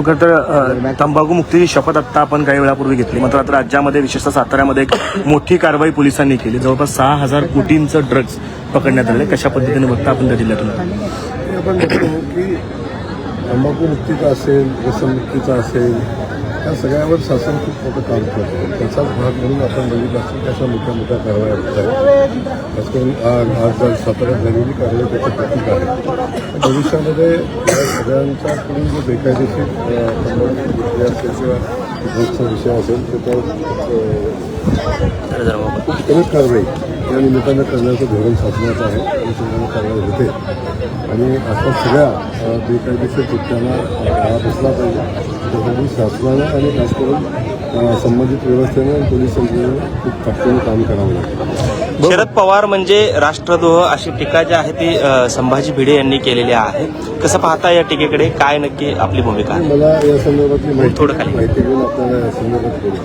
खरं तर तंबाखू मुक्तीची शपथ आता आपण काही वेळापूर्वी घेतली, मात्र आता राज्यामध्ये विशेषतः साताऱ्यामध्ये एक मोठी कारवाई पोलिसांनी केली. जवळपास 6,000 कोटींचं ड्रग्ज पकडण्यात आले. कशा पद्धतीने बघता आपण त्या जिल्ह्यातून? आपण बघतो की तंबाखू मुक्तीचा असेल, व्यसनमुक्तीचा असेल, या सगळ्यावर शासन खूप मोठं काम करतं. त्याचाच भाग म्हणून आपण बघितलं असेल की अशा मोठ्या मोठ्या कारवाया होत आहेत. खास करून आज साताऱ्यात झालेली कारवाई त्याचं प्रतीक आहे. भविष्यामध्ये या सगळ्यांच्या पुढील जो बेकायदेशीर तंबाखू विक्री असेल किंवा ड्रग्सचा विषय असेल त्याच्यावर खूप कडक कारवाई या निमित्तानं करण्याचं धोरण शासनाचं आहे. आणि सगळ्यांना कारवाई होते आणि अशा सगळ्या बेकायदेशीर कृत्यांना आळा बसला पाहिजे. त्यासाठी शासनानं आणि खास करून संबंधित व्यवस्थेनं आणि पोलीस यंत्रणेनं खूप ताकदीनं काम करावं लागतं. शरद पवार म्हणजे राष्ट्रद्रोह अशी टीका जी आहे ती संभाजी भिडे यांनी केलेली आहे. कसं पाहता या टीकेकडे? काय नक्की आपली भूमिका आहे? मला या संदर्भातली माहिती घेऊन आपल्याला या संदर्भात बोलू.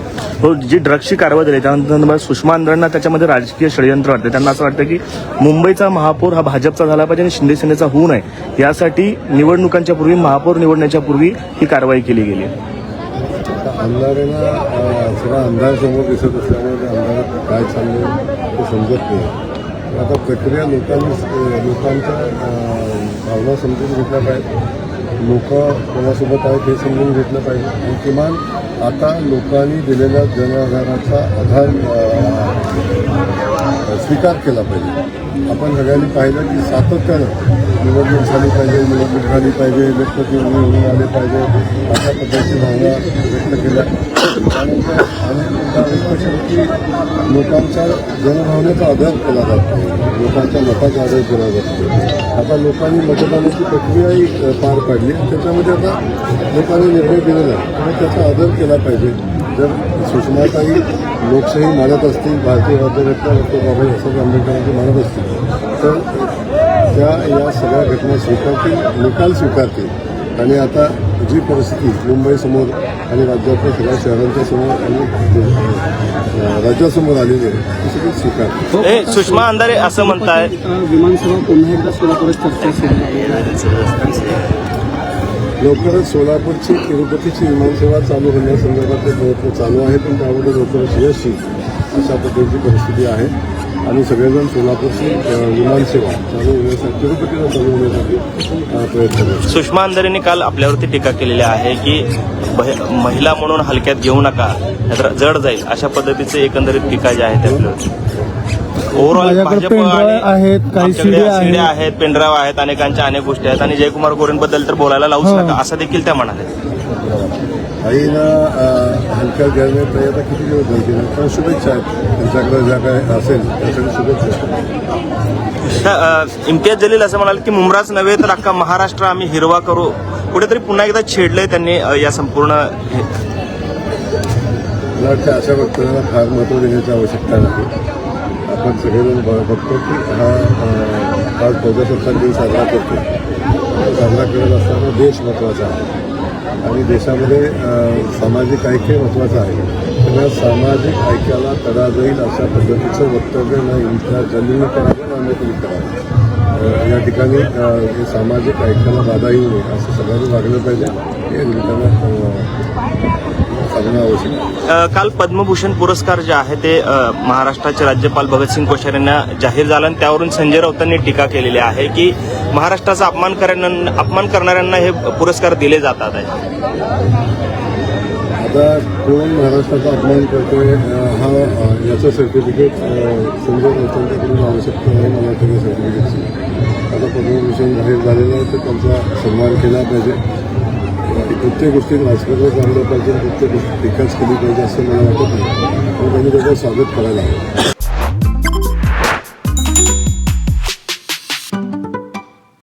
हो, जी ड्रग्सची कारवाई झाली त्यानंतर सुषमा अंधारेंना त्याच्यामध्ये राजकीय षडयंत्र वाटते. त्यांना असं वाटतं की मुंबईचा महापौर हा भाजपचा झाला पाहिजे आणि शिंदे सेनेचा होऊ नये, यासाठी निवडणुकांच्या पूर्वी महापौर निवडण्याच्या पूर्वी ही कारवाई केली गेली. अंधारेला सगळा अंधार समोर दिसत असल्यामुळे अंधारात काय चाललंय ते समजत नाही. आता प्रक्रिया लोकांच्या भावना समजून घेतल्या पाहिजे. लोक कोणासोबत आहेत हे समजून घेतलं पाहिजे आणि किमान आता लोकांनी दिलेल्या जनाधाराचा आधार स्वीकार केला पाहिजे. आपण सगळ्यांनी पाहिलं की सातत्यानं निवडणूक झाली पाहिजे, लोकप्रतिनिधी निवडून आले पाहिजे, अशा पद्धतीची भावना व्यक्त केल्या. त्यानंतर अनेक लोकांच्या जनभावनेचा आदर केला जातो, लोकांच्या मताचा आदर केला जातो. आता लोकांनी मतदानाची प्रक्रियाही पार पाडली. त्याच्यामध्ये आता लोकांनी निर्णय दिलेला आहे आणि त्याचा आदर केला पाहिजे. जर सुषमाताई लोकशाही मानत असतील, भारतीय राज्यघटना डॉक्टर बाबासाहेब आंबेडकरांची मानत असतील तर त्या या सगळ्या घटना स्वीकारतील, निकाल स्वीकारतील आणि आता जी परिस्थिती मुंबईसमोर आणि राज्यातल्या सगळ्या शहरांच्या समोर आणि राज्यासमोर आलेली आहे ती सगळी स्वीकारतील. सुषमा अंधारे असं म्हणताय विमानसेवा पुन्हा एकदा सोलापूरात चर्चा लवकरच सोलापूरची तिरुपतीची विमानसेवा चालू होण्यासंदर्भातले प्रयत्न चालू आहेत पण त्यामध्ये लवकरच यश येईल अशा पद्धतीची परिस्थिती आहे आणि सगळेजण सोलापूरची विमानसेवा चालू होण्यासाठी तिरुपतीला चालू होण्यासाठी प्रयत्न करतात. सुषमा अंधारेंनी काल आपल्यावरती टीका केलेली आहे की महिला म्हणून हलक्यात घेऊ नका, जड जाईल, अशा पद्धतीचे एकंदरीत टीका जी आहे त्याच्यावरती. ओव्हरऑल भाजप आहेत, काही शिड्या आहेत, पेनड्राईव्ह आहेत, अनेकांच्या अनेक गोष्टी आहेत आणि जयकुमार गोरेंबद्दल तर बोलायला लावूच नका असं देखील त्या म्हणाले. आईला हलक्यात घ्यायला प्रयत्न किती दिवस जायचे तर शुभेच्छा आहेत त्यांच्याकडे ज्या काय असेल त्यासाठी शुभेच्छा. इम्तियाज जलील असं म्हणाले की मुंब्राच नव्हे तर अख्खा महाराष्ट्र आम्ही हिरवा करू. कुठेतरी पुन्हा एकदा छेडलंय त्यांनी या संपूर्ण. मला वाटतं अशा वक्तव्याला फार महत्त्व देण्याची आवश्यकता नाही. आपण सगळेजण बघतो की हा प्रजासत्ताक दिन साजरा करतो. साजरा करत असताना देश महत्त्वाचा आहे आणि देशामध्ये सामाजिक ऐक्य महत्त्वाचं आहे. तर सामाजिक ऐक्याला तडा जाईल अशा पद्धतीचं वक्तव्य न इम्तियाज जलीलने करावं ना अन्य कोणी करावं. या ठिकाणी सामाजिक ऐक्याला बाधा येऊ नये असं सगळ्यांनी वागलं पाहिजे हे निमित्तानं सांगणं आवश्यक आहे. काल पद्मभूषण पुरस्कार जे आहे ते महाराष्ट्राचे राज्यपाल भगतसिंग कोश्यारी यांना जाहीर झाला आणि त्यावरून संजय राऊतांनी टीका केलेली आहे की महाराष्ट्राचा अपमान करणाऱ्यांना हे पुरस्कार दिले जातात आहे. आता कोण महाराष्ट्राचा अपमान करतोय हा याचं सर्टिफिकेट संजय राऊतांच्याकडून आवश्यकता आहे. मला तरी सर्टिफिकेटची आता पद्मभूषण जाहीर झालेलं आहे तर त्यांचा सन्मान केला पाहिजे. प्रत्येक गोष्टीत राजकारण चांगलं पाहिजे, प्रत्येक गोष्टी टीकाच केली पाहिजे असं मला वाटत नाही. पण त्यांनी त्याचं स्वागत करायला हवं.